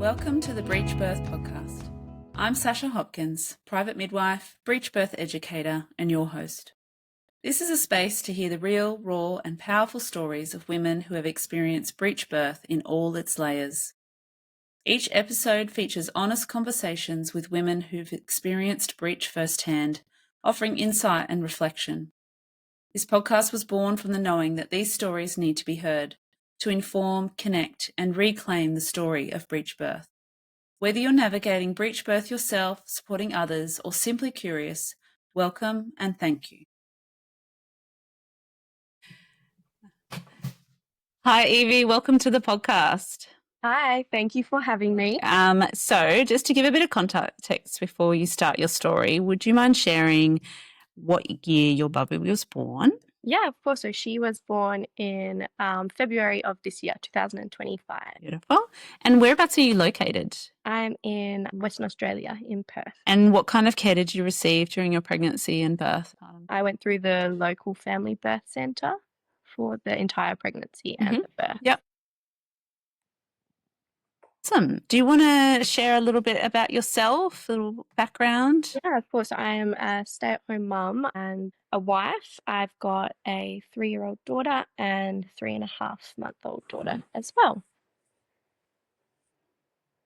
Welcome to the Breech Birth Podcast. I'm Sasha Hopkins, private midwife, breech birth educator, and your host. This is a space to hear the real, raw, and powerful stories of women who have experienced breech birth in all its layers. Each episode features honest conversations with women who've experienced breech firsthand, offering insight and reflection. This podcast was born from the knowing that these stories need to be heard to inform, connect, and reclaim the story of breech birth. Whether you're navigating breech birth yourself, supporting others, or simply curious, welcome and thank you. Hi, Evie. Welcome to the podcast. Hi, thank you for having me. So just to give a bit of context before you start your story, would you mind sharing what year your baby was born? Yeah, of course. So she was born in February of this year, 2025. Beautiful. And whereabouts are you located? I'm in Western Australia, in Perth. And what kind of care did you receive during your pregnancy and birth? I went through the local family birth centre for the entire pregnancy and the birth. Yep. Awesome. Do you want to share a little bit about yourself, a little background? Yeah, of course. I am a stay-at-home mum and a wife. I've got a 3-year-old daughter and 3.5-month-old daughter as well.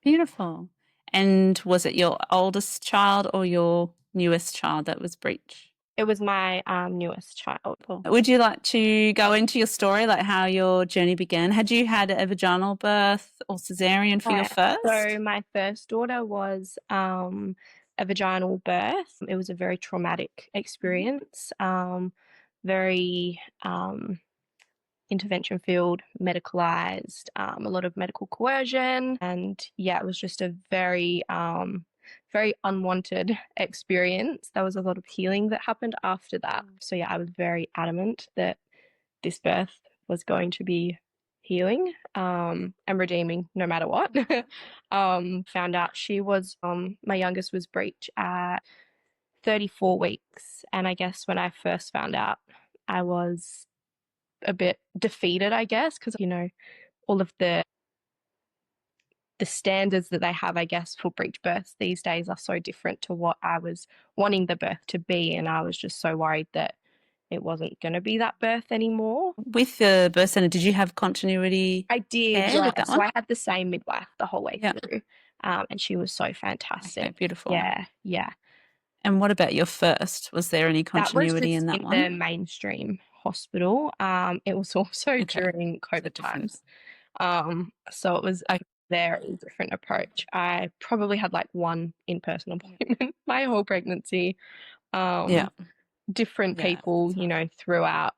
Beautiful. And was it your oldest child or your newest child that was breech? It was my newest child. Would you like to go into your story, like how your journey began? Had you had a vaginal birth or cesarean for your first? So my first daughter was a vaginal birth. It was a very traumatic experience, very intervention field, medicalized, a lot of medical coercion. And yeah, it was just a very, very unwanted experience. There was a lot of healing that happened after that. So yeah, I was very adamant that this birth was going to be healing and redeeming no matter what. Found out she was, my youngest was breech at 34 weeks. And I guess when I first found out, I was a bit defeated, I guess, because, all of the standards that they have, I guess, for breech births these days are so different to what I was wanting the birth to be. And I was just so worried that it wasn't going to be that birth anymore. With the birth centre, did you have continuity? I did, care with that so one? I had the same midwife the whole way through, and she was so fantastic. Okay, beautiful. Yeah. And what about your first? Was there any continuity in that one? The mainstream hospital. It was also during COVID times. So it was a very different approach. I probably had like one in-person appointment my whole pregnancy. Different people, throughout,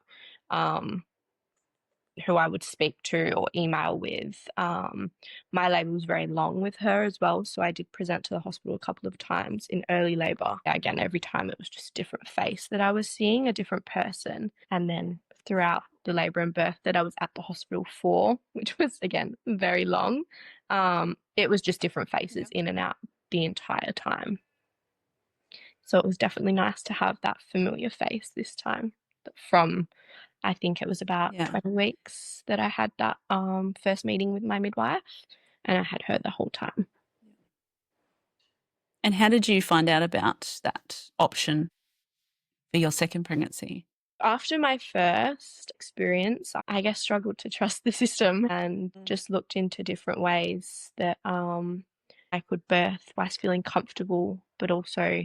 who I would speak to or email with. My labour was very long with her as well, so I did present to the hospital a couple of times in early labour. Again, every time it was just a different face that I was seeing, a different person. And then throughout the labour and birth that I was at the hospital for, which was, again, very long, it was just different faces in and out the entire time. So it was definitely nice to have that familiar face this time from, I think it was about 20 weeks that I had that first meeting with my midwife, and I had her the whole time. And how did you find out about that option for your second pregnancy? After my first experience, I guess struggled to trust the system and just looked into different ways that I could birth whilst feeling comfortable, but also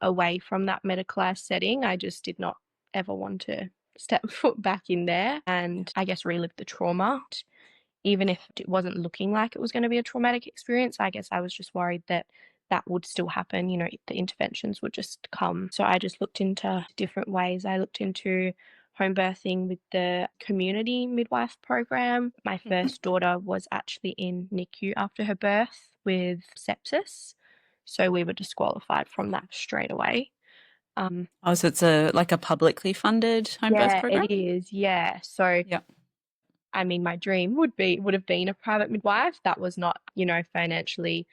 away from that medicalized setting. I just did not ever want to step foot back in there and I guess relive the trauma. Even if it wasn't looking like it was going to be a traumatic experience, I guess I was just worried that that would still happen, the interventions would just come. So I just looked into different ways. I looked into home birthing with the community midwife program. My first daughter was actually in NICU after her birth with sepsis. So we were disqualified from that straight away. So it's like a publicly funded home birth program? It is, yeah. So I mean, my dream would have been a private midwife. That was not, financially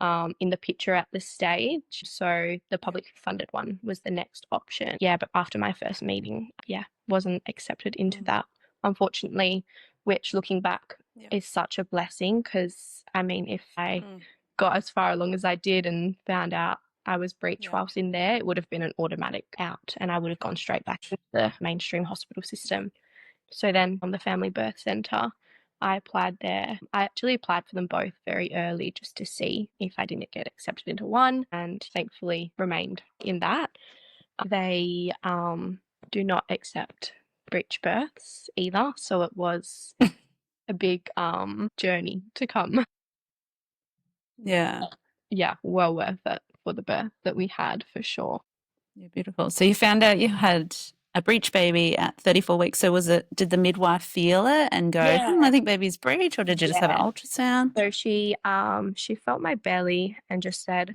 in the picture at this stage. So the publicly funded one was the next option. Yeah, but after my first meeting, wasn't accepted into that, unfortunately, which looking back is such a blessing because, I mean, if I got as far along as I did and found out I was breech whilst in there, it would have been an automatic out and I would have gone straight back to the mainstream hospital system. So then on the family birth centre, I applied there. I actually applied for them both very early just to see if I didn't get accepted into one, and thankfully remained in that. They do not accept breech births either, so it was a big journey to come. Yeah. Yeah, well worth it for the birth that we had for sure. Yeah, beautiful. So you found out you had a breech baby at 34 weeks. So did the midwife feel it and go, I think baby's breech, or did you just have an ultrasound? So she felt my belly and just said,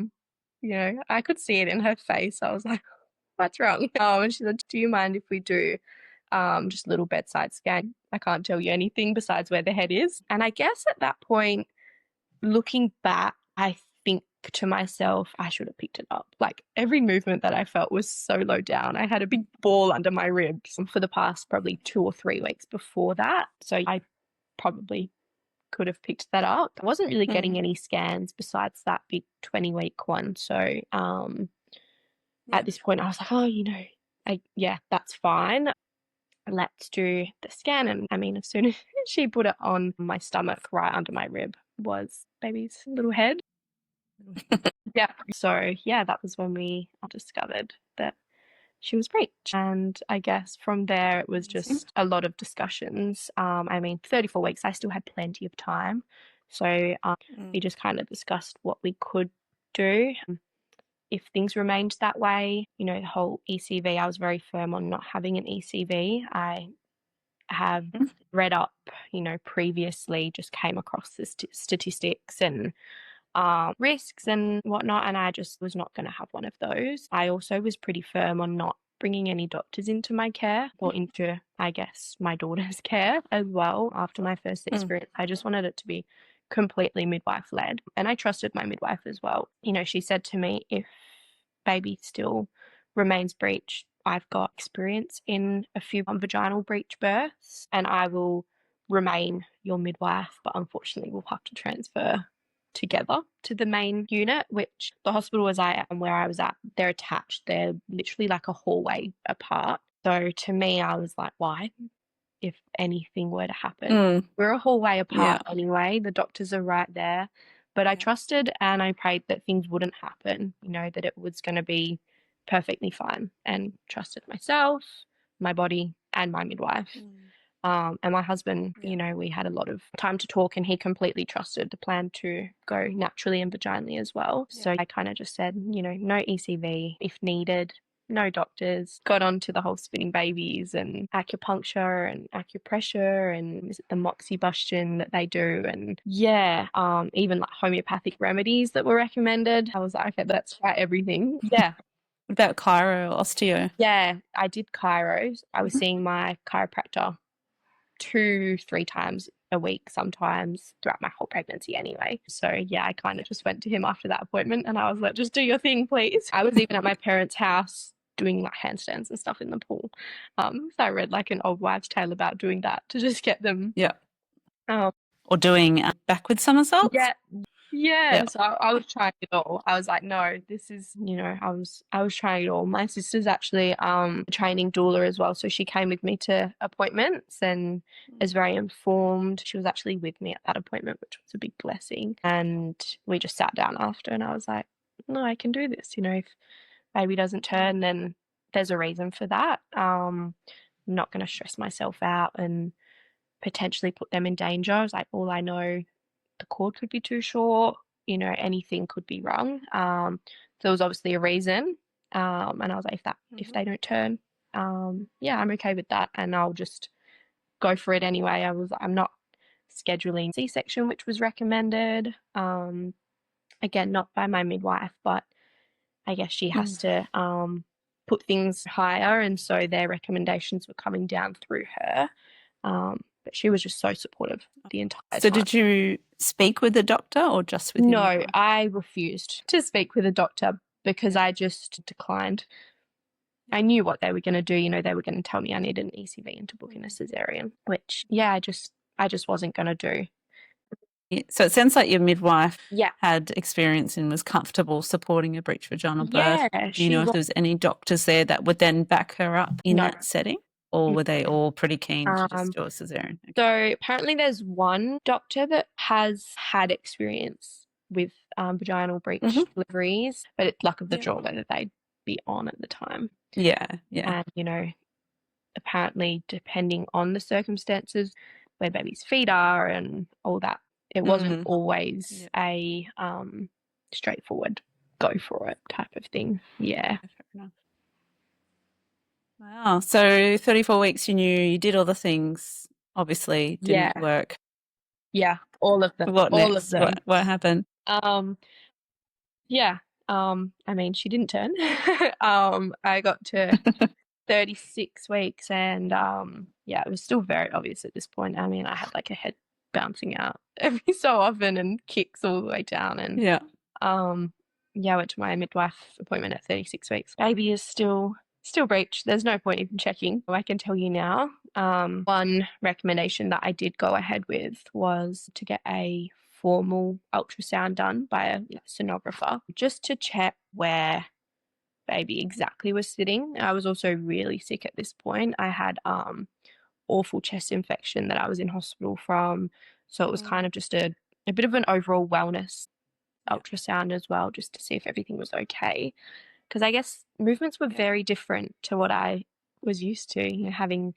I could see it in her face. I was like, what's wrong? And she said, do you mind if we do just a little bedside scan? I can't tell you anything besides where the head is. And I guess at that point, looking back, I think to myself, I should have picked it up. Like every movement that I felt was so low down. I had a big ball under my ribs for the past probably 2 or 3 weeks before that. So I probably could have picked that up. I wasn't really getting any scans besides that big 20-week one. So at this point I was like, that's fine. Let's do the scan. And I mean, as soon as she put it on my stomach, right under my rib was baby's little head. Yeah. So that was when we discovered that she was breech. And I guess from there it was just a lot of discussions. I mean, 34 weeks, I still had plenty of time. So we just kind of discussed what we could do. If things remained that way, the whole ECV, I was very firm on not having an ECV. I have read up, previously, just came across the statistics and risks and whatnot, and I just was not going to have one of those. I also was pretty firm on not bringing any doctors into my care or into, I guess, my daughter's care as well after my first experience. I just wanted it to be completely midwife-led, and I trusted my midwife as well. She said to me, if baby still remains breech, I've got experience in a few vaginal breech births and I will remain your midwife, but unfortunately we'll have to transfer together to the main unit, which the hospital was where I was at, they're attached. They're literally like a hallway apart. So to me, I was like, why? If anything were to happen. We're a hallway apart anyway. The doctors are right there. But I trusted and I prayed that things wouldn't happen, that it was going to be perfectly fine, and trusted myself, my body, and my midwife. And my husband, we had a lot of time to talk, and he completely trusted the plan to go naturally and vaginally as well. So I kind of just said, no ECV if needed, no doctors. Got on to the whole spinning babies and acupuncture and acupressure and is it the moxibustion that they do, and even like homeopathic remedies that were recommended. I was like, okay, let's try everything. About chiro or osteo? Yeah, I did chiro. I was seeing my chiropractor 2-3 times a week sometimes throughout my whole pregnancy anyway. So I kind of just went to him after that appointment and I was like, just do your thing, please. I was even at my parents' house doing like handstands and stuff in the pool. So I read like an old wives' tale about doing that to just get them. Or doing backward somersaults? So I was trying it all. I was like, no, this is, I was trying it all. My sister's actually a training doula as well. So she came with me to appointments and is very informed. She was actually with me at that appointment, which was a big blessing. And we just sat down after and I was like, no, I can do this. If baby doesn't turn, then there's a reason for that. I'm not going to stress myself out and potentially put them in danger. I was like, all I know, the cord could be too short, anything could be wrong. So there was obviously a reason. And I was like, if they don't turn, I'm okay with that. And I'll just go for it anyway. I'm not scheduling C-section, which was recommended. Again, not by my midwife, but I guess she has to put things higher. And so their recommendations were coming down through her. But she was just so supportive the entire time. So did you speak with the doctor or just with him? No, I refused to speak with a doctor because I just declined. I knew what they were going to do. They were going to tell me I needed an ECV and to book in a cesarean, which, I just I just wasn't going to do. So it sounds like your midwife Yeah. had experience and was comfortable supporting a breech vaginal birth. Yeah, Do you know if there was any doctors there that would then back her up in No. that setting? Or were they all pretty keen to just Um, do a cesarean? Okay. So apparently there's one doctor that has had experience with vaginal breech deliveries, but it's luck of the draw whether they'd be on at the time. Yeah. And, you know, apparently depending on the circumstances, where baby's feet are and all that, it wasn't always a straightforward go for it type of thing. Yeah. Fair enough. Wow. So 34 weeks, you knew you did all the things, obviously didn't work. Yeah, all of them. What All of next? them. What happened? Yeah. I mean, she didn't turn. I got to 36 weeks and yeah, it was still very obvious at this point. I mean, I had like a head bouncing out every so often and kicks all the way down and Yeah. yeah, I went to my midwife appointment at 36 weeks. Baby is still breech. There's no point even checking. I can tell you now. One recommendation that I did go ahead with was to get a formal ultrasound done by a sonographer just to check where baby exactly was sitting. I was also really sick at this point. I had awful chest infection that I was in hospital from. So it was kind of just a bit of an overall wellness ultrasound as well, just to see if everything was okay. Because I guess movements were very different to what I was used to. You know, having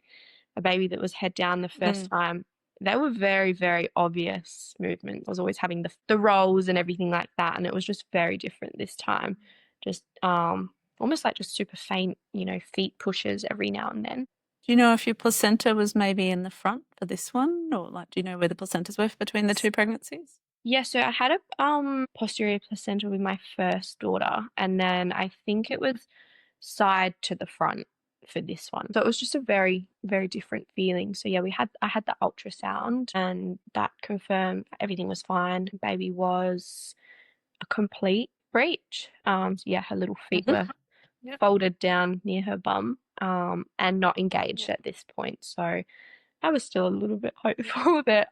a baby that was head down the first time, they were very, very obvious movements. I was always having the rolls and everything like that, and it was just very different this time. Just almost like just super faint, you know, feet pushes every now and then. Do you know if your placenta was maybe in the front for this one, or like, do you know where the placentas were between the two pregnancies? Yeah, so I had a posterior placenta with my first daughter, and then I think it was side to the front for this one. So it was just a very, very different feeling. So yeah, I had the ultrasound and that confirmed everything was fine. Baby was a complete breech. So yeah, her little feet were folded down near her bum, and not engaged at this point. So I was still a little bit hopeful that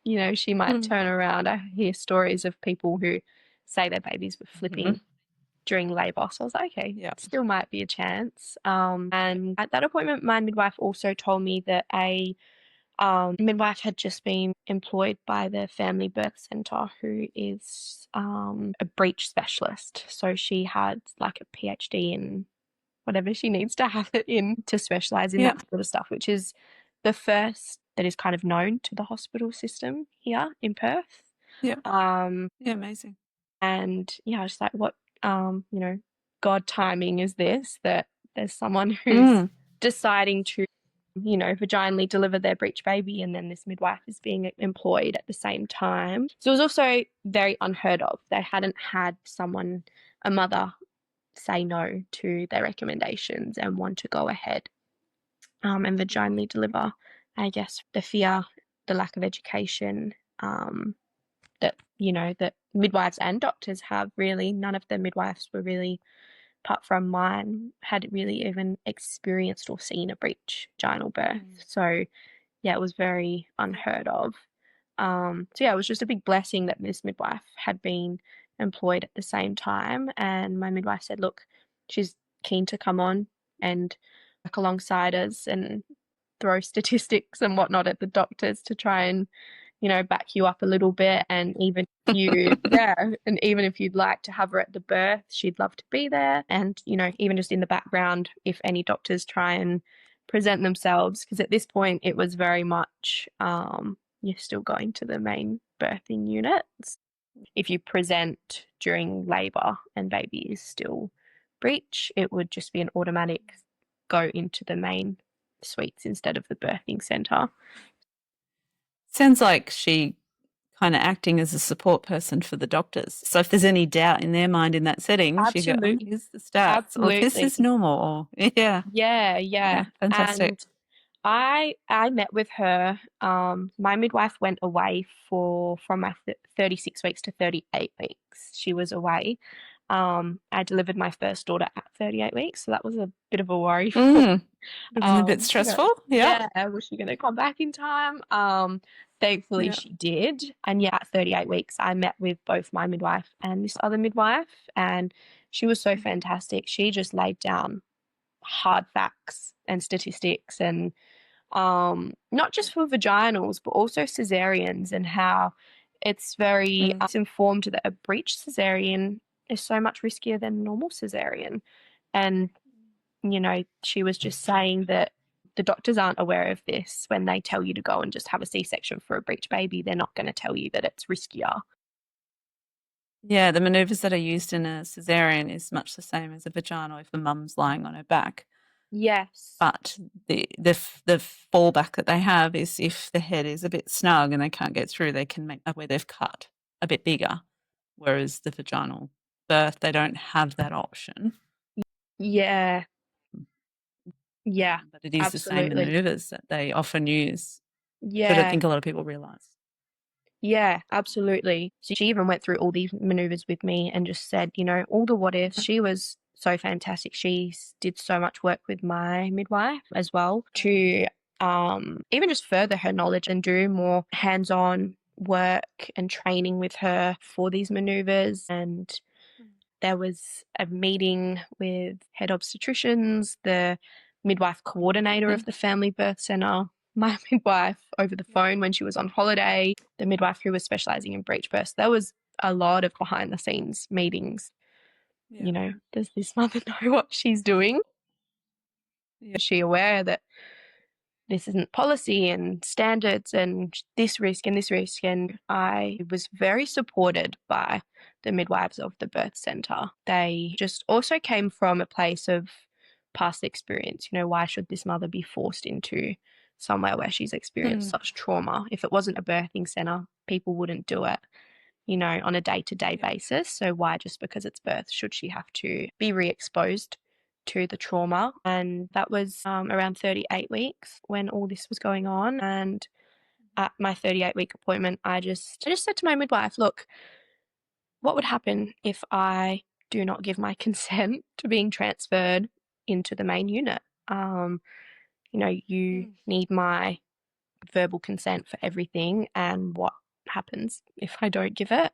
you know, she might turn around. I hear stories of people who say their babies were flipping during labour. So I was like, okay, still might be a chance. And at that appointment, my midwife also told me that a midwife had just been employed by the family birth centre who is a breech specialist. So she had like a PhD in whatever she needs to have it in to specialise in that sort of stuff, which is the first that is kind of known to the hospital system here in Perth. Yeah, amazing. And yeah, I was like, what, you know, God timing is this, that there's someone who's deciding to, you know, vaginally deliver their breech baby, and then this midwife is being employed at the same time. So it was also very unheard of. They hadn't had someone, a mother, say no to their recommendations and want to go ahead and vaginally deliver. I guess the fear, the lack of education, that, you know, that midwives and doctors have, really. None of the midwives were really, apart from mine, had really even experienced or seen a breech vaginal birth. So yeah, it was very unheard of. So yeah, it was just a big blessing that this midwife had been employed at the same time. And my midwife said, look, she's keen to come on and work alongside us and throw statistics and whatnot at the doctors to try and, you know, back you up a little bit. And even you, and even if you'd like to have her at the birth, she'd love to be there. And, you know, even just in the background, if any doctors try and present themselves, because at this point it was very much you're still going to the main birthing units. If you present during labour and baby is still breech, it would just be an automatic go into the main suites instead of the birthing centre. Sounds like she kind of acting as a support person for the doctors. So if there's any doubt in their mind in that setting, she go, oh, here's the stats, or this is normal. Yeah, fantastic. And I met with her. My midwife went away from my 36 weeks to 38 weeks. She was away. I delivered my first daughter at 38 weeks, so that was a bit of a worry. It's a bit stressful. Yeah. Was she going to come back in time? Thankfully she did. And yeah, at 38 weeks, I met with both my midwife and this other midwife, and she was so fantastic. She just laid down hard facts and statistics, and not just for vaginals, but also cesareans, and how it's very informed that a breech cesarean is so much riskier than a normal cesarean. And, she was just saying that the doctors aren't aware of this. When they tell you to go and just have a C-section for a breech baby, they're not going to tell you that it's riskier. Yeah, the manoeuvres that are used in a cesarean is much the same as a vaginal if the mum's lying on her back. Yes. But the fallback that they have is if the head is a bit snug and they can't get through, they can make where they've cut a bit bigger. Whereas the vaginal birth, they don't have that option. Yeah. Yeah. But it is absolutely. the same manoeuvres that they often use. Yeah. I don't think a lot of people realise. Yeah, absolutely. So she even went through all these maneuvers with me and just said, all the what ifs. She was so fantastic. She did so much work with my midwife as well to even just further her knowledge and do more hands-on work and training with her for these maneuvers. And there was a meeting with head obstetricians, the midwife coordinator of the family birth centre, my midwife over the phone when she was on holiday, the midwife who was specialising in breech births. There was a lot of behind the scenes meetings. Does this mother know what she's doing? Is she aware that this isn't policy and standards and this risk and this risk? And I was very supported by the midwives of the birth centre. They just also came from a place of past experience. Why should this mother be forced into somewhere where she's experienced such trauma? If it wasn't a birthing centre, people wouldn't do it, on a day-to-day basis. So why, just because it's birth, should she have to be re-exposed to the trauma? And that was around 38 weeks when all this was going on. And at my 38-week appointment, I just said to my midwife, look, what would happen if I do not give my consent to being transferred into the main unit? You need my verbal consent for everything, and what happens if I don't give it?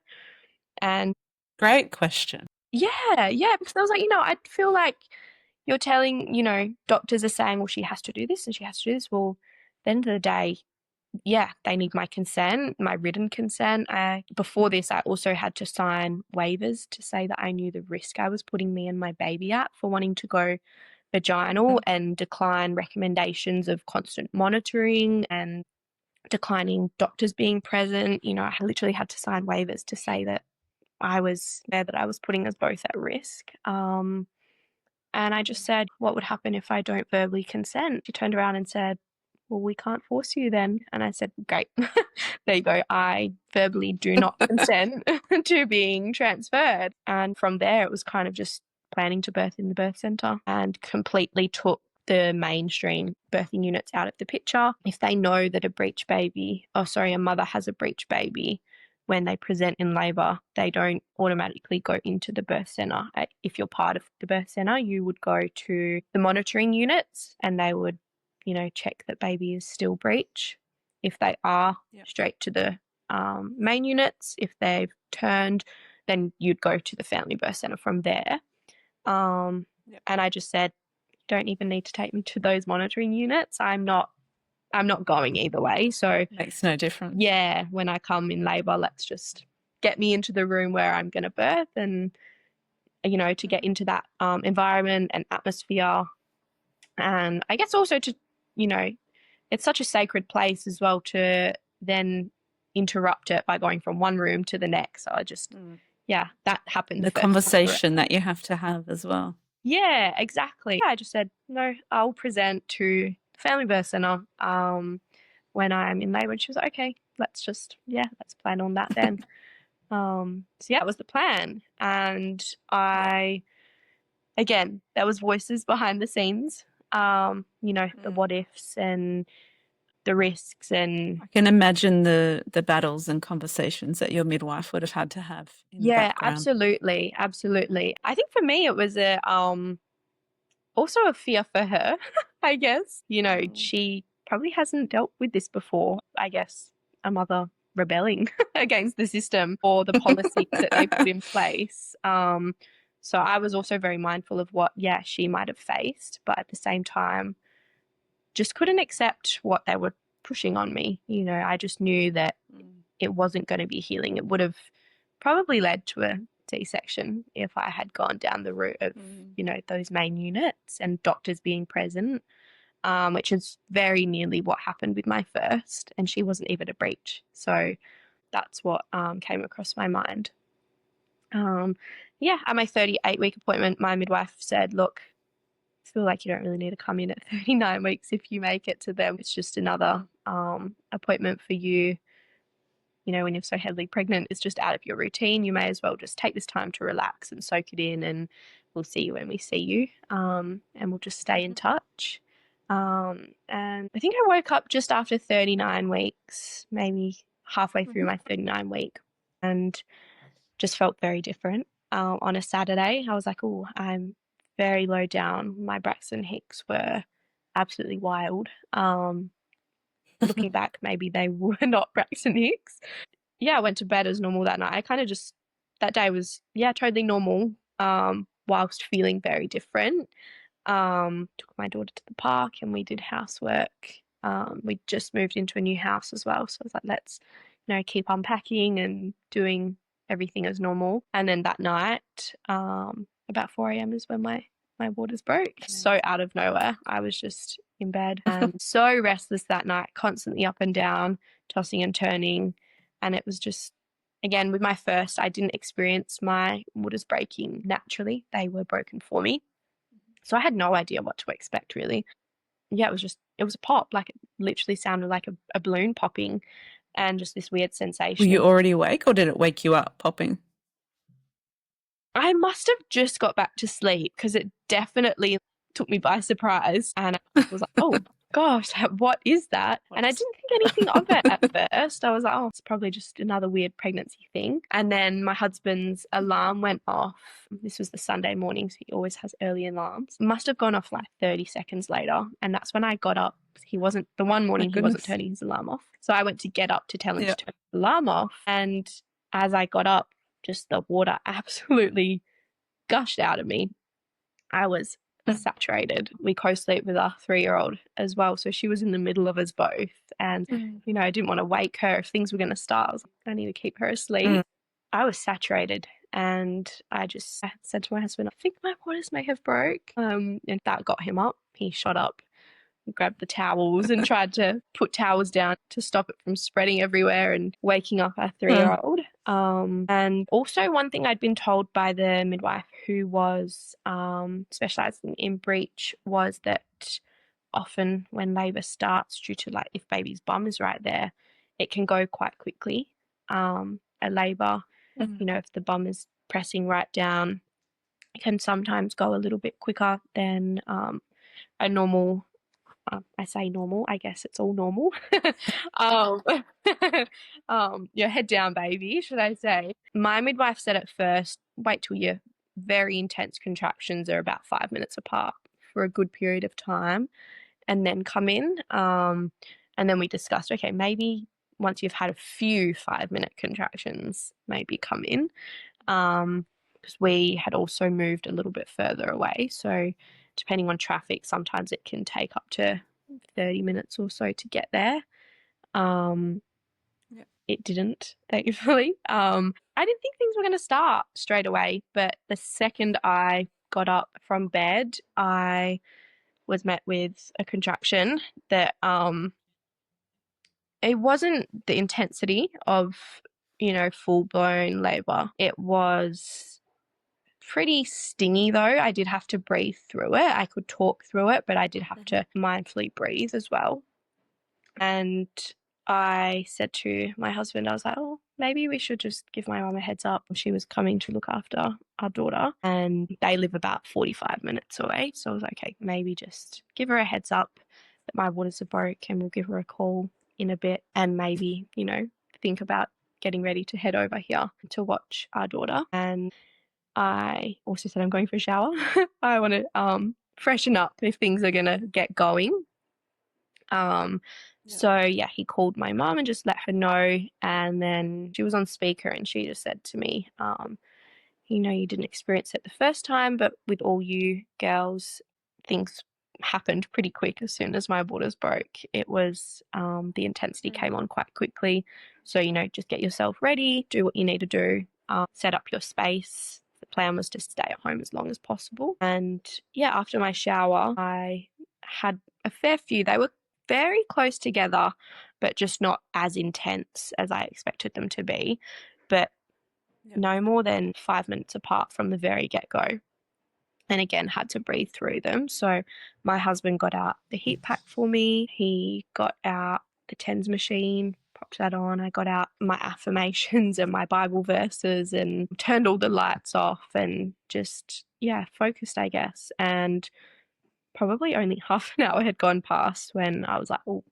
And great question. Yeah, because I was like, I feel like you're telling, doctors are saying, well, she has to do this and she has to do this. Well, at the end of the day, yeah, they need my consent, my written consent. Before this, I also had to sign waivers to say that I knew the risk I was putting me and my baby at for wanting to go vaginal, and decline recommendations of constant monitoring and declining doctors being present. I literally had to sign waivers to say that I was putting us both at risk. And I just said, what would happen if I don't verbally consent? She turned around and said, well, we can't force you then. And I said, great. There you go. I verbally do not consent to being transferred. And from there, it was kind of just planning to birth in the birth centre, and completely took the mainstream birthing units out of the picture. If they know that a mother has a breech baby, when they present in labour, they don't automatically go into the birth centre. If you're part of the birth centre, you would go to the monitoring units, and they would, check that baby is still breech. If they are, straight to the main units. If they've turned, then you'd go to the family birth centre from there. And I just said, don't even need to take me to those monitoring units. I'm not going either way. So makes no difference. Yeah, when I come in labour, let's just get me into the room where I'm going to birth, and to get into that environment and atmosphere. And I guess also to, it's such a sacred place as well, to then interrupt it by going from one room to the next. So I just, that happened. The conversation that you have to have as well. Yeah, exactly. I just said, no, I'll present to the family birth centre when I'm in labour. And she was like, okay, let's plan on that then. So yeah, that was the plan. And again, there was voices behind the scenes, the what ifs, and the risks. And I can imagine the battles and conversations that your midwife would have had to have in the yeah, background. absolutely. Absolutely. I think for me, it was also a fear for her, I guess. You know, she probably hasn't dealt with this before. I guess a mother rebelling against the system or the policies that they put in place. So I was also very mindful of what, yeah, she might have faced, but at the same time, just couldn't accept what they were pushing on me. You know, I just knew that it wasn't going to be healing. It would have probably led to a C-section if I had gone down the route of, you know, those main units and doctors being present, which is very nearly what happened with my first, and she wasn't even a breech. So that's what came across my mind. Yeah, at my 38-week appointment, my midwife said, look, I feel like you don't really need to come in at 39 weeks if you make it to them. It's just another appointment for you. You know, when you're so heavily pregnant, it's just out of your routine. You may as well just take this time to relax and soak it in, and we'll see you when we see you. And we'll just stay in touch. And I think I woke up just after 39 weeks, maybe halfway through my 39 week, and just felt very different. On a Saturday, I was like, oh, I'm very low down. My Braxton Hicks were absolutely wild. Looking back, maybe they were not Braxton Hicks. Yeah, I went to bed as normal that night. I kind of just, that day was, yeah, totally normal, whilst feeling very different. Took my daughter to the park and we did housework. We just moved into a new house as well. So I was like, let's, you know, keep unpacking and doing everything as normal. And then that night, about 4 a.m. is when my waters broke. So out of nowhere, I was just in bed and so restless that night, constantly up and down, tossing and turning. And it was just, again, with my first, I didn't experience my waters breaking naturally. They were broken for me. So I had no idea what to expect, really. Yeah, it was a pop. Like, it literally sounded like a balloon popping and just this weird sensation. Were you already awake or did it wake you up popping? I must have just got back to sleep because it definitely took me by surprise. And I was like, oh gosh, what is that? And I didn't think anything of it at first. I was like, oh, it's probably just another weird pregnancy thing. And then my husband's alarm went off. This was the Sunday morning, so he always has early alarms. Must have gone off like 30 seconds later. And that's when I got up. He wasn't turning his alarm off. So I went to get up to tell him to turn the alarm off. And as I got up, just the water absolutely gushed out of me. I was saturated. We co-sleep with our 3-year-old as well. So she was in the middle of us both. And, you know, I didn't want to wake her if things were going to start. I was like, I need to keep her asleep. I was saturated. And I said to my husband, I think my waters may have broke. And that got him up. He shot up, grabbed the towels and tried to put towels down to stop it from spreading everywhere and waking up our 3-year-old. And also one thing I'd been told by the midwife who was specialising in breech was that often when labour starts, due to like if baby's bum is right there, it can go quite quickly. A labour, you know, if the bum is pressing right down, it can sometimes go a little bit quicker than a normal. I say normal, I guess it's all normal. Your head down, baby, should I say. My midwife said at first, wait till your very intense contractions are about 5 minutes apart for a good period of time and then come in. And then we discussed, okay, maybe once you've had a few 5-minute contractions, maybe come in. Because we had also moved a little bit further away. So depending on traffic, sometimes it can take up to 30 minutes or so to get there. It didn't, thankfully. I didn't think things were going to start straight away, but the second I got up from bed, I was met with a contraction that it wasn't the intensity of, you know, full-blown labor. It was pretty stingy though. I did have to breathe through it. I could talk through it, but I did have to mindfully breathe as well. And I said to my husband, I was like, oh, maybe we should just give my mum a heads up. She was coming to look after our daughter and they live about 45 minutes away. So I was like, okay, maybe just give her a heads up. that my waters are broke and we'll give her a call in a bit and maybe, think about getting ready to head over here to watch our daughter. And I also said I'm going for a shower. I want to freshen up if things are going to get going. So yeah, he called my mum and just let her know, and then she was on speaker and she just said to me, you didn't experience it the first time, but with all you girls, things happened pretty quick as soon as my waters broke. It was the intensity came on quite quickly. So, just get yourself ready, do what you need to do, set up your space. The plan was to stay at home as long as possible. And yeah, after my shower, I had a fair few. They were very close together, but just not as intense as I expected them to be. But no more than 5 minutes apart from the very get-go. And again, had to breathe through them. So my husband got out the heat pack for me. He got out the TENS machine, popped that on. I got out my affirmations and my Bible verses and turned all the lights off and just, focused, I guess. And probably only half an hour had gone past when I was like, oh,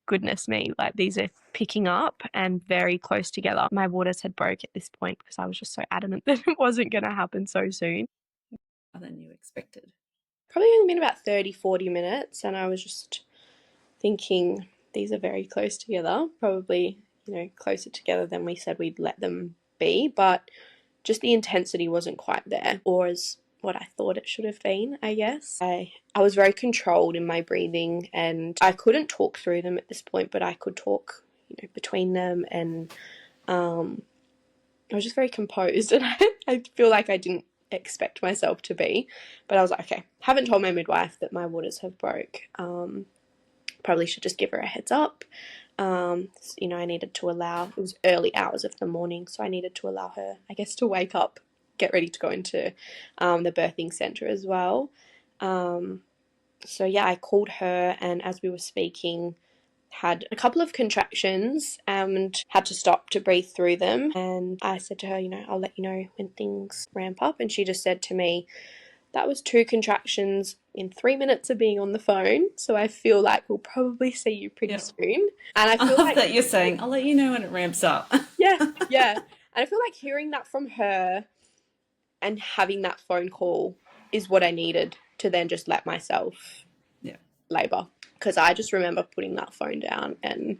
goodness me, like these are picking up and very close together. My waters had broke at this point because I was just so adamant that it wasn't going to happen so soon. Than you expected. Probably only been about 30-40 minutes, and I was just thinking these are very close together, probably, closer together than we said we'd let them be, but just the intensity wasn't quite there, or as what I thought it should have been, I guess. I was very controlled in my breathing, and I couldn't talk through them at this point, but I could talk, between them, and I was just very composed, and I feel like I didn't expect myself to be, but I was like, okay, haven't told my midwife that my waters have broke. Probably should just give her a heads up. I needed to allow, it was early hours of the morning, so I needed to allow her, I guess, to wake up, get ready to go into the birthing centre as well. So yeah, I called her, and as we were speaking, had a couple of contractions and had to stop to breathe through them. And I said to her, I'll let you know when things ramp up. And she just said to me, that was 2 contractions in 3 minutes of being on the phone. So I feel like we'll probably see you pretty soon. And I feel like that you're saying, I'll let you know when it ramps up. Yeah. And I feel like hearing that from her and having that phone call is what I needed to then just let myself labour. Because I just remember putting that phone down and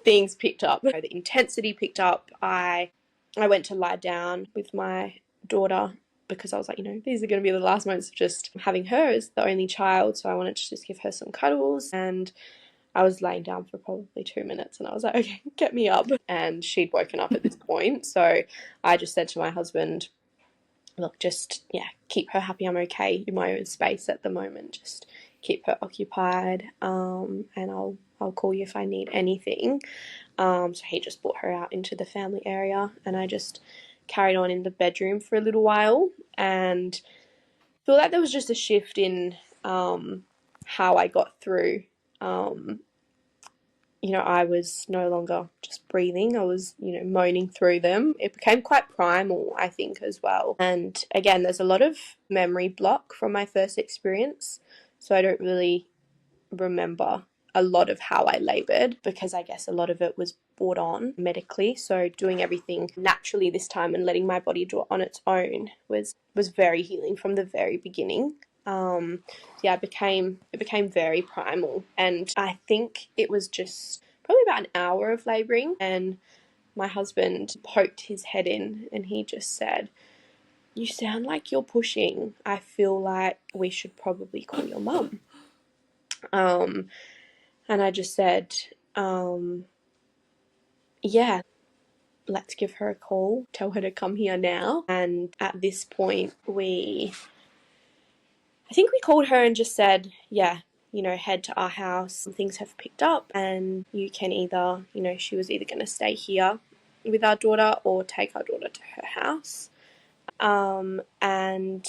things picked up. The intensity picked up. I went to lie down with my daughter because I was like, these are going to be the last moments of just having her as the only child. So I wanted to just give her some cuddles. And I was laying down for probably 2 minutes and I was like, okay, get me up. And she'd woken up at this point. So I just said to my husband, look, just, keep her happy. I'm okay in my own space at the moment. Just keep her occupied, and I'll call you if I need anything. So he just brought her out into the family area, and I just carried on in the bedroom for a little while, and I feel like there was just a shift in how I got through. I was no longer just breathing. I was, moaning through them. It became quite primal, I think, as well. And again, there's a lot of memory block from my first experience. So I don't really remember a lot of how I laboured because I guess a lot of it was brought on medically. So doing everything naturally this time and letting my body do it on its own was very healing from the very beginning. It became very primal, and I think it was just probably about an hour of labouring, and my husband poked his head in and he just said, you sound like you're pushing. I feel like we should probably call your mum. And I just said, let's give her a call, tell her to come here now. And at this point, I think we called her and just said, head to our house. Things have picked up and you can either, she was either going to stay here with our daughter or take our daughter to her house. And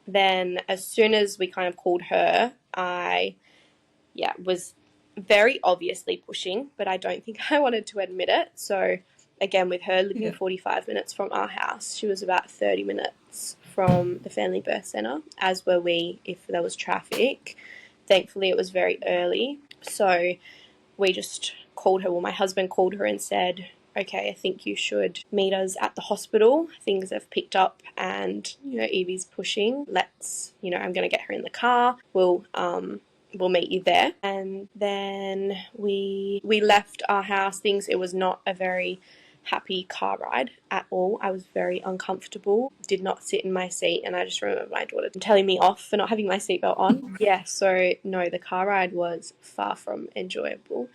then as soon as we kind of called her, I was very obviously pushing, but I don't think I wanted to admit it. So again, with her living 45 minutes from our house, she was about 30 minutes from the family birth centre, as were we if there was traffic. Thankfully, it was very early. So we just called her, well, my husband called her and said, okay, I think you should meet us at the hospital. Things have picked up and, Evie's pushing. I'm going to get her in the car. We'll meet you there. And then we left our house. It was not a very happy car ride at all. I was very uncomfortable, did not sit in my seat, and I just remember my daughter telling me off for not having my seatbelt on. Yeah, so no, the car ride was far from enjoyable.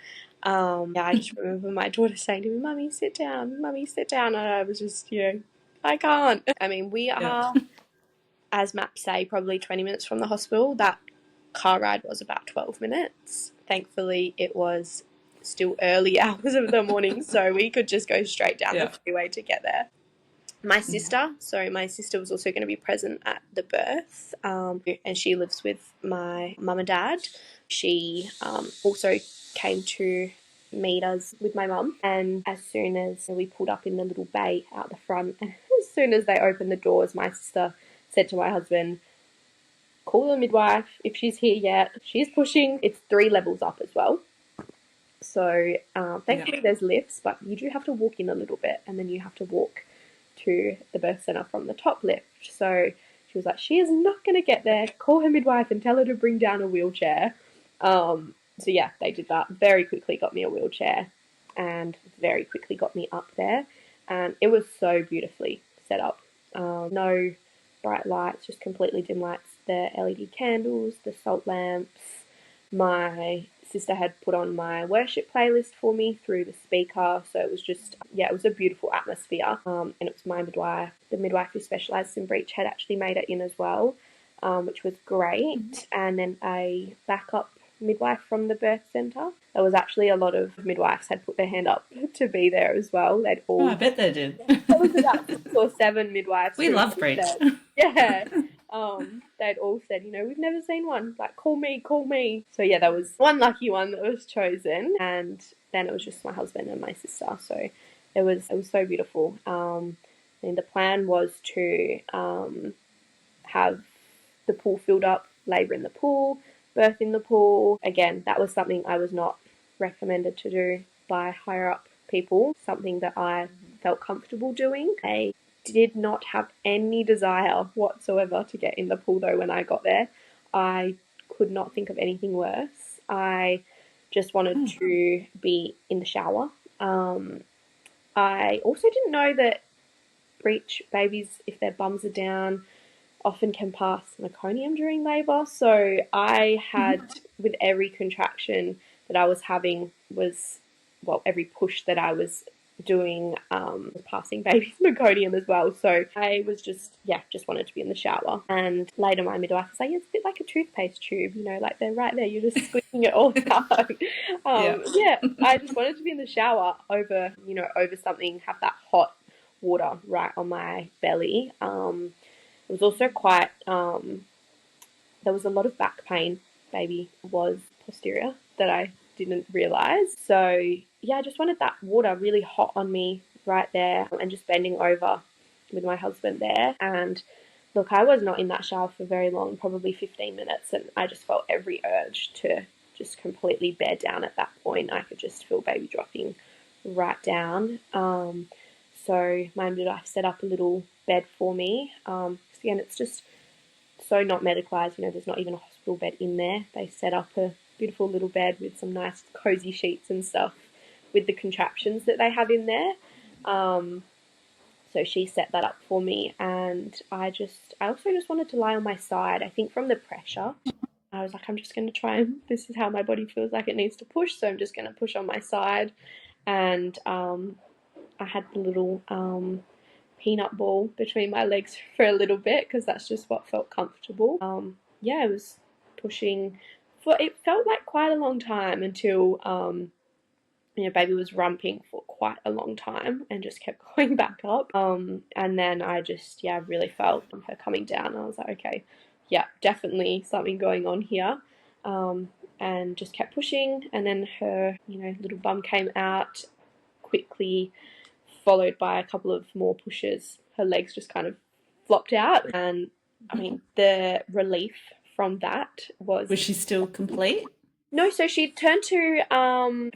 I just remember my daughter saying to me, Mummy, sit down, and I was just, I can't. I mean, we are, as maps say, probably 20 minutes from the hospital. That car ride was about 12 minutes. Thankfully, it was still early hours of the morning, so we could just go straight down the freeway to get there. My sister was also going to be present at the birth, and she lives with my mum and dad. She also came to meet us with my mum, and as soon as we pulled up in the little bay out the front, as soon as they opened the doors, my sister said to my husband, call the midwife if she's here yet. She's pushing. It's 3 levels up as well. So thankfully there's lifts, but you do have to walk in a little bit, and then you have to walk to the birth centre from the top lift. So she was like, she is not going to get there. Call her midwife and tell her to bring down a wheelchair. So yeah, they did that. Very quickly got me a wheelchair and very quickly got me up there. And it was so beautifully set up. No bright lights, just completely dim lights. The LED candles, the salt lamps. My sister had put on my worship playlist for me through the speaker, so it was just, it was a beautiful atmosphere. And it was my midwife, the midwife who specialises in breech, had actually made it in as well, which was great. And then a backup midwife from the birth centre. There was actually a lot of midwives had put their hand up to be there as well. They'd all. Oh, I bet they did. There was about 6 or 7 midwives. We love Breech. Yeah. They'd all said, we've never seen one. Like, call me. So yeah, there was one lucky one that was chosen, and then it was just my husband and my sister. So it was so beautiful. And the plan was to have the pool filled up, labour in the pool, birth in the pool. Again, that was something I was not recommended to do by higher up people, something that I felt comfortable doing. I did not have any desire whatsoever to get in the pool though when I got there. I could not think of anything worse. I just wanted to be in the shower. I also didn't know that breech babies, if their bums are down, often can pass meconium during labour. So I had, with every contraction that I was having every push that I was doing, passing baby's meconium as well. So I was just wanted to be in the shower. And later my midwife was like, it's a bit like a toothpaste tube, like they're right there, you're just squeezing it all out. I just wanted to be in the shower over something, have that hot water right on my belly. It was also quite, there was a lot of back pain. Baby was posterior that I didn't realise. So I just wanted that water really hot on me right there, and just bending over with my husband there. And look, I was not in that shower for very long, probably 15 minutes, and I just felt every urge to just completely bear down at that point. I could just feel baby dropping right down. So my midwife set up a little bed for me. Again, it's just so not medicalised, there's not even a hospital bed in there. They set up a beautiful little bed with some nice cosy sheets and stuff with the contraptions that they have in there. So she set that up for me, and I also just wanted to lie on my side. I think from the pressure, I was like, I'm just going to try, and this is how my body feels like it needs to push, so I'm just going to push on my side. And I had the little peanut ball between my legs for a little bit, because that's just what felt comfortable. I was pushing for, it felt like quite a long time until baby was rumping for quite a long time and just kept going back up. And then I just really felt her coming down. I was like, okay, definitely something going on here. And just kept pushing, and then her little bum came out quickly, followed by a couple of more pushes. Her legs just kind of flopped out, and I mean, the relief from that was... Was she still complete? No, so she turned to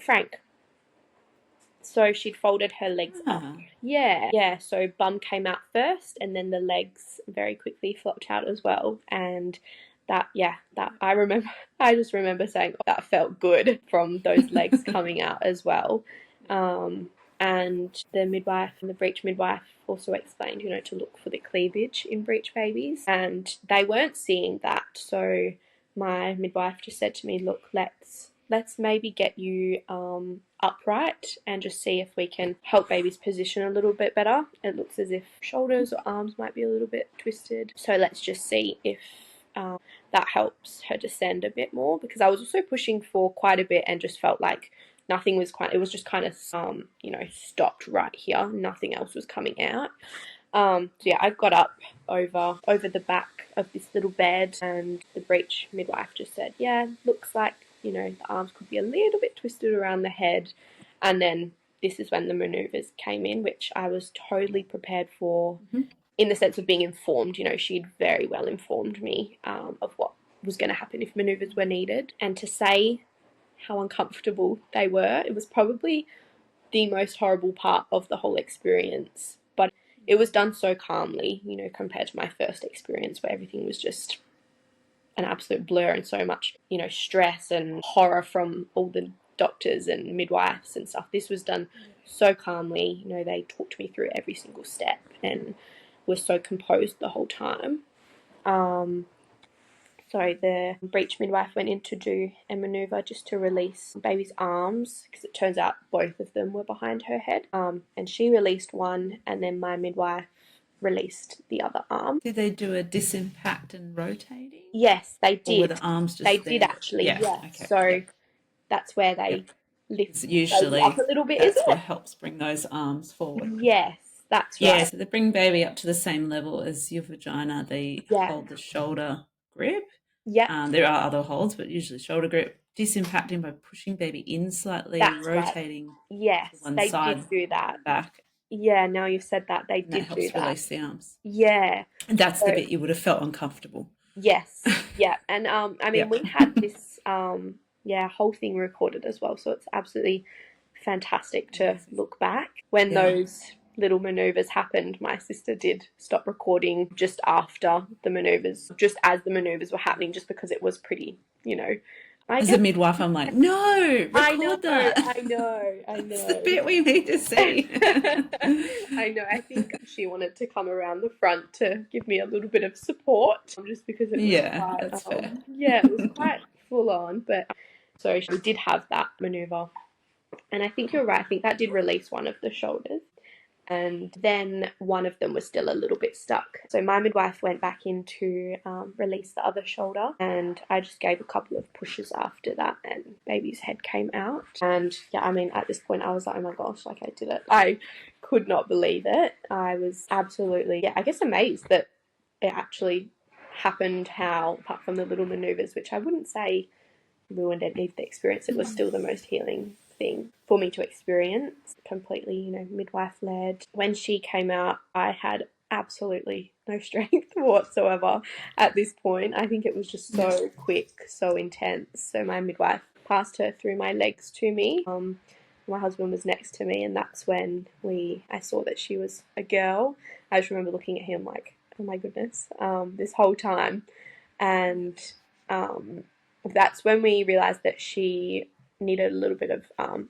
Frank. So she'd folded her legs up. Yeah. So bum came out first, and then the legs very quickly flopped out as well. And that I just remember saying, oh, that felt good from those legs coming out as well. And the midwife and the breech midwife also explained, to look for the cleavage in breech babies, and they weren't seeing that. So my midwife just said to me, look, let's maybe get you upright and just see if we can help baby's position a little bit better. It looks as if shoulders or arms might be a little bit twisted. So let's just see if that helps her descend a bit more, because I was also pushing for quite a bit and just felt like nothing was it was just kind of, stopped right here. Nothing else was coming out. So yeah, I got up over the back of this little bed, and the breech midwife just said, yeah, looks like, the arms could be a little bit twisted around the head. And then this is when the maneuvers came in, which I was totally prepared for, in the sense of being informed. She'd very well informed me of what was going to happen if maneuvers were needed. And to say how uncomfortable they were, it was probably the most horrible part of the whole experience. But it was done so calmly, compared to my first experience, where everything was just an absolute blur, and so much, stress and horror from all the doctors and midwives and stuff. This was done so calmly. They talked me through every single step and were so composed the whole time. So the breech midwife went in to do a manoeuvre just to release baby's arms, because it turns out both of them were behind her head. And she released one, and then my midwife released the other arm. Did they do a disimpact and rotating? Yes, they did. Or were the arms just They there? did actually, yeah. Okay. So that's where they lift usually up a little bit, is it? That's what helps bring those arms forward. Yes, that's right. Yeah, so they bring baby up to the same level as your vagina. They hold the shoulder grip. Yeah. There are other holds, but usually shoulder grip. Disimpacting by pushing baby in slightly, That's rotating. Right. Yes, to one they side, did do that. Back. Yeah, now you've said that, they And did that helps do that. release the arms. Yeah. And that's the bit you would have felt uncomfortable. Yes. Yeah. And I mean, we had this whole thing recorded as well, so it's absolutely fantastic to look back. When those little maneuvers happened, my sister did stop recording just after the maneuvers, just as the maneuvers were happening, just because it was pretty, As a midwife, I'm like, no, record that. I know. It's the bit we need to see. I know. I think she wanted to come around the front to give me a little bit of support, just because it was quite, that's fair. Yeah, it was quite full on. But so we did have that manoeuvre, and I think you're right. I think that did release one of the shoulders. And then one of them was still a little bit stuck. So my midwife went back in to release the other shoulder, and I just gave a couple of pushes after that, and baby's head came out. And yeah, I mean, at this point I was like, oh my gosh, like, I did it. I could not believe it. I was absolutely, I guess, amazed that it actually happened, how, apart from the little maneuvers, which I wouldn't say ruined any of the experience, it was still the most healing thing for me to experience. Completely, midwife led. When she came out, I had absolutely no strength whatsoever at this point. I think it was just so quick, so intense. So my midwife passed her through my legs to me. My husband was next to me, and that's when I saw that she was a girl. I just remember looking at him like, oh my goodness, this whole time. And that's when we realised that she needed a little bit of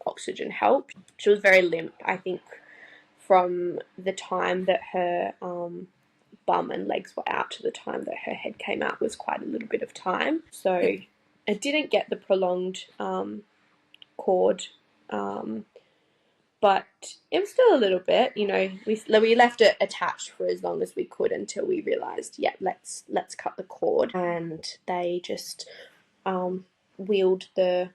oxygen help. She was very limp. I think from the time that her bum and legs were out to the time that her head came out was quite a little bit of time. So I didn't get the prolonged cord, but it was still a little bit. We left it attached for as long as we could until we realised, let's cut the cord. And they just wheeled the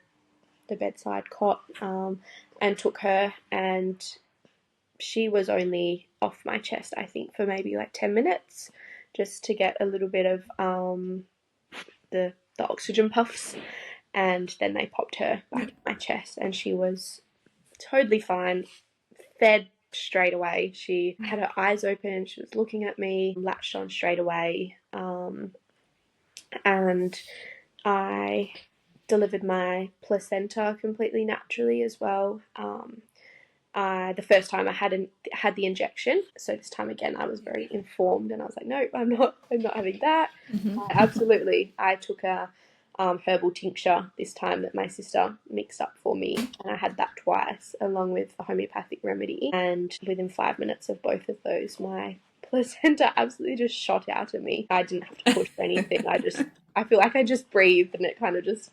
bedside cot and took her, and she was only off my chest, I think, for maybe like 10 minutes, just to get a little bit of the oxygen puffs, and then they popped her back in my chest, and she was totally fine, fed straight away. She had her eyes open, she was looking at me, latched on straight away. and I delivered my placenta completely naturally as well. The first time I had the injection, so this time again I was very informed, and I was like, no, I'm not having that. Absolutely, I took a herbal tincture this time that my sister mixed up for me, and I had that twice, along with a homeopathic remedy. And within 5 minutes of both of those, my placenta absolutely just shot out of me. I didn't have to push or anything. I feel like I just breathed, and it kind of just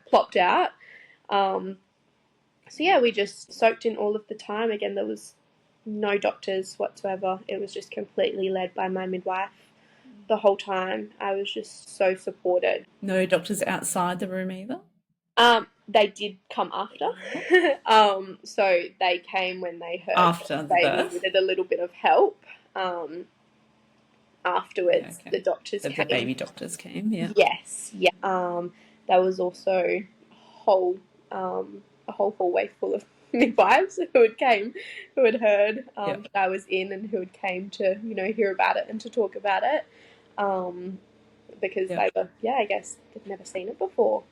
plopped out. So yeah, we just soaked in all of the time. Again, there was no doctors whatsoever. It was just completely led by my midwife the whole time. I was just so supported. No doctors outside the room either? They did come after. So they came when they heard After that the baby birth? needed a little bit of help. Afterwards, Okay. the doctors The came. baby doctors came, yeah. Yes, yeah. There was also a whole hallway full of midwives who had heard that I was in, and who had came to hear about it and to talk about it, because they were I guess they'd never seen it before,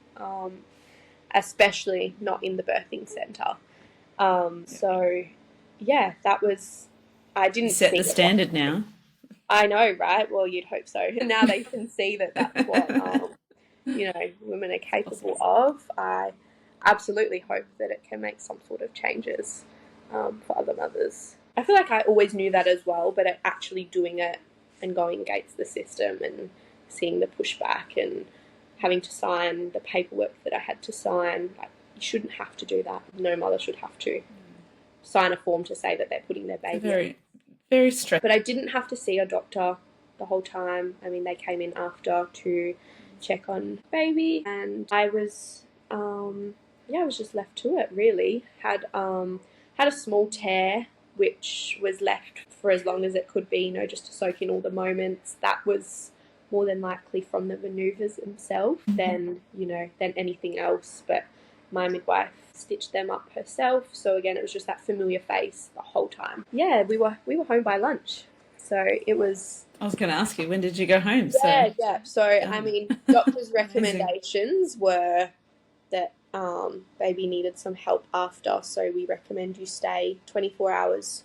especially not in the birthing centre. So yeah, that was I didn't Set see the it. standard now. I know, right? Well, you'd hope so. Now they can see that that's what women are capable of. I absolutely hope that it can make some sort of changes for other mothers. I feel like I always knew that as well, but actually doing it and going against the system and seeing the pushback and having to sign the paperwork that I had to sign, like, you shouldn't have to do that. No mother should have to sign a form to say that they're putting their baby Very, very stressful. But I didn't have to see a doctor the whole time. I mean, they came in after to check on baby, and I was I was just left to it, really. Had a small tear which was left for as long as it could be, just to soak in all the moments. That was more than likely from the maneuvers themselves than anything else. But my midwife stitched them up herself, so again it was just that familiar face the whole time. Yeah, we were home by lunch, so it was. I was going to ask you, when did you go home? Yeah. So I mean, doctors' recommendations were that baby needed some help after, so we recommend you stay 24 hours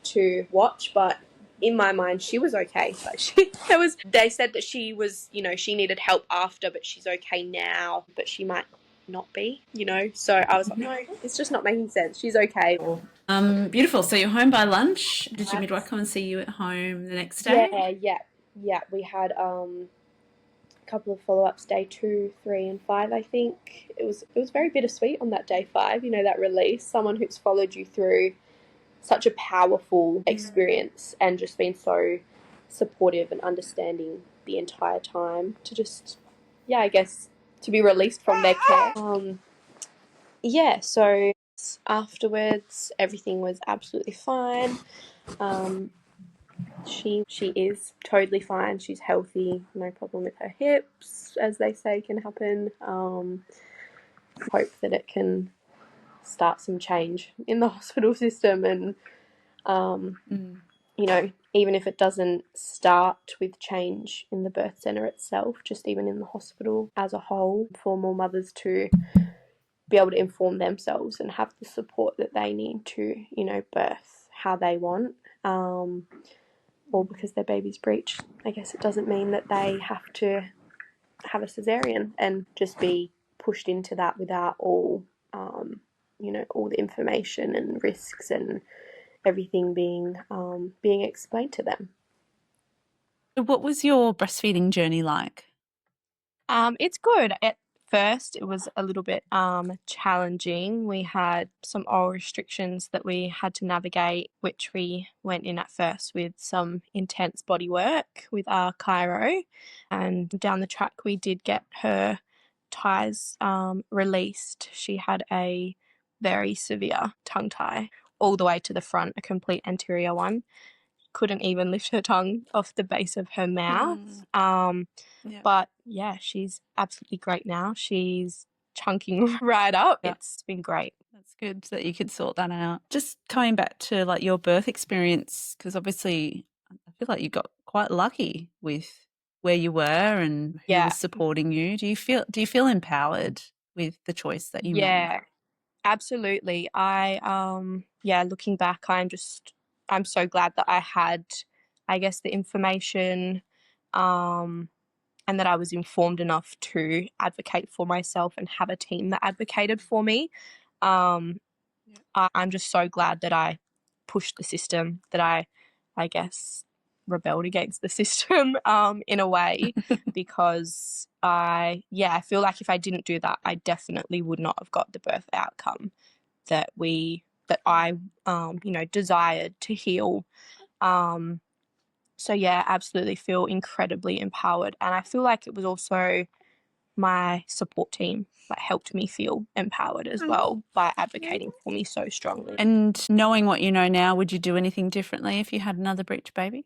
to watch. But in my mind, she was okay. Like they said that she was, she needed help after, but she's okay now. But she might not be, So I was like, no, it's just not making sense. She's okay. Beautiful. So you're home by lunch. Did your midwife come and see you at home the next day? Yeah. We had a couple of follow-ups, day 2, 3, and 5. I think it was very bittersweet on that day 5. That release. Someone who's followed you through such a powerful experience and just been so supportive and understanding the entire time, to just, I guess, to be released from their care. So afterwards, everything was absolutely fine. She is totally fine. She's healthy, no problem with her hips, as they say can happen. Hope that it can start some change in the hospital system, and even if it doesn't start with change in the birth centre itself, just even in the hospital as a whole, for more mothers to be able to inform themselves and have the support that they need to, birth how they want, or because their baby's breached. I guess it doesn't mean that they have to have a cesarean and just be pushed into that without all the information and risks and everything being explained to them. What was your breastfeeding journey like? It's good. At first, it was a little bit challenging. We had some oral restrictions that we had to navigate, which we went in at first with some intense body work with our chiro. And down the track, we did get her ties released. She had a very severe tongue tie all the way to the front, a complete anterior one. Couldn't even lift her tongue off the base of her mouth. But yeah, she's absolutely great now. She's chunking right up. It's been great. That's good that you could sort that out. Just coming back to like your birth experience, because obviously I feel like you got quite lucky with where you were and who was supporting you. Do you feel empowered with the choice that you made? Yeah, absolutely. Looking back, I'm so glad that I had, I guess, the information, and that I was informed enough to advocate for myself and have a team that advocated for me. I'm just so glad that I pushed the system, that I guess, rebelled against the system in a way, because I feel like if I didn't do that, I definitely would not have got the birth outcome that I desired to heal. So yeah, absolutely feel incredibly empowered, and I feel like it was also my support team that helped me feel empowered as well by advocating for me so strongly. And knowing what you know now, would you do anything differently if you had another breech baby?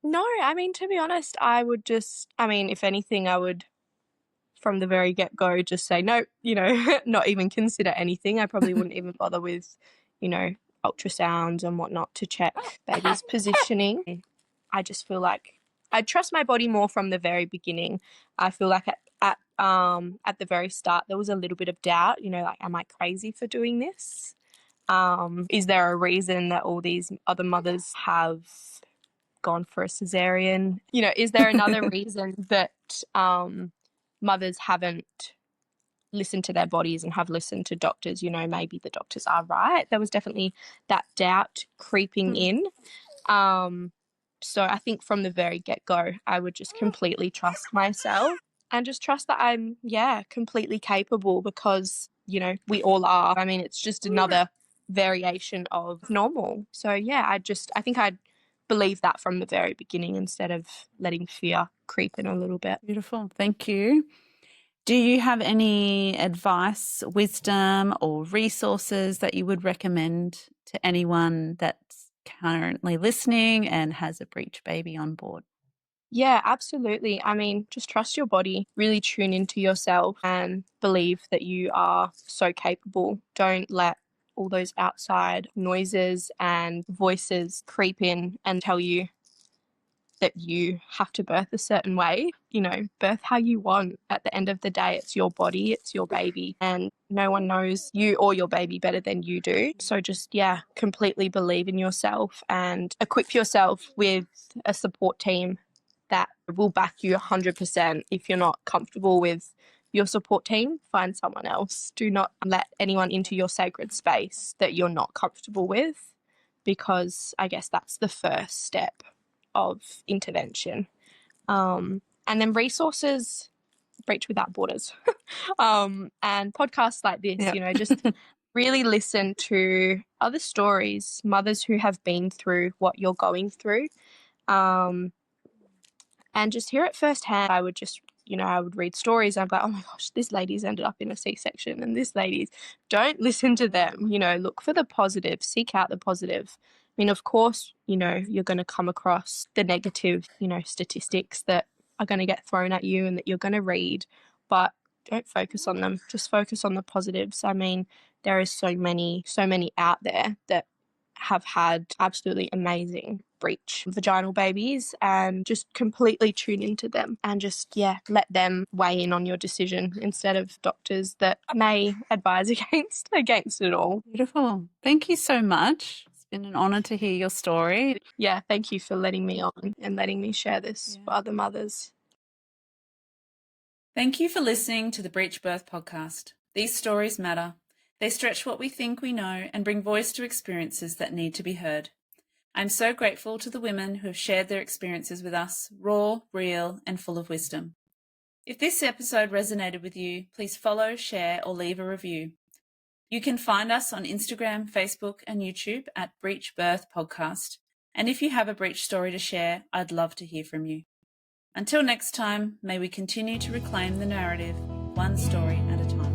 No, I mean, to be honest, if anything, I would, from the very get-go, just say no, not even consider anything. I probably wouldn't even bother with, ultrasounds and whatnot to check baby's positioning. I just feel like I trust my body more from the very beginning. I feel like at the very start there was a little bit of doubt, like, am I crazy for doing this? Is there a reason that all these other mothers have gone for a cesarean? Is there another reason that mothers haven't listened to their bodies and have listened to doctors? Maybe the doctors are right. There was definitely that doubt creeping in. So I think from the very get-go, I would just completely trust myself and just trust that I'm, completely capable, because, we all are. I mean, it's just another variation of normal. So yeah, I think I'd believe that from the very beginning instead of letting fear creep in a little bit. Beautiful. Thank you. Do you have any advice, wisdom, or resources that you would recommend to anyone that's currently listening and has a breech baby on board? Yeah, absolutely. I mean, just trust your body, really tune into yourself and believe that you are so capable. Don't let all those outside noises and voices creep in and tell you that you have to birth a certain way. Birth how you want. At the end of the day, it's your body, it's your baby, and no one knows you or your baby better than you do. So just, completely believe in yourself and equip yourself with a support team that will back you 100%. If you're not comfortable with your support team, find someone else. Do not let anyone into your sacred space that you're not comfortable with, because I guess that's the first step of intervention. And then resources, Breech Without Borders, and podcasts like this, just really listen to other stories, mothers who have been through what you're going through, and just hear it firsthand. I would read stories. I'm like, oh my gosh, this lady's ended up in a C-section, and this lady's, don't listen to them. Look for the positive, seek out the positive. I mean, of course, you're going to come across the negative, statistics that are going to get thrown at you and that you're going to read, but don't focus on them. Just focus on the positives. I mean, there is so many out there that have had absolutely amazing breech vaginal babies, and just completely tune into them and just, let them weigh in on your decision instead of doctors that may advise against it all. Beautiful. Thank you so much. It's been an honour to hear your story. Yeah, thank you for letting me on and letting me share this for other mothers. Thank you for listening to the Breech Birth Podcast. These stories matter. They stretch what we think we know and bring voice to experiences that need to be heard. I'm so grateful to the women who have shared their experiences with us, raw, real, and full of wisdom. If this episode resonated with you, please follow, share, or leave a review. You can find us on Instagram, Facebook, and YouTube at Breech Birth Podcast. And if you have a breech story to share, I'd love to hear from you. Until next time, may we continue to reclaim the narrative, one story at a time.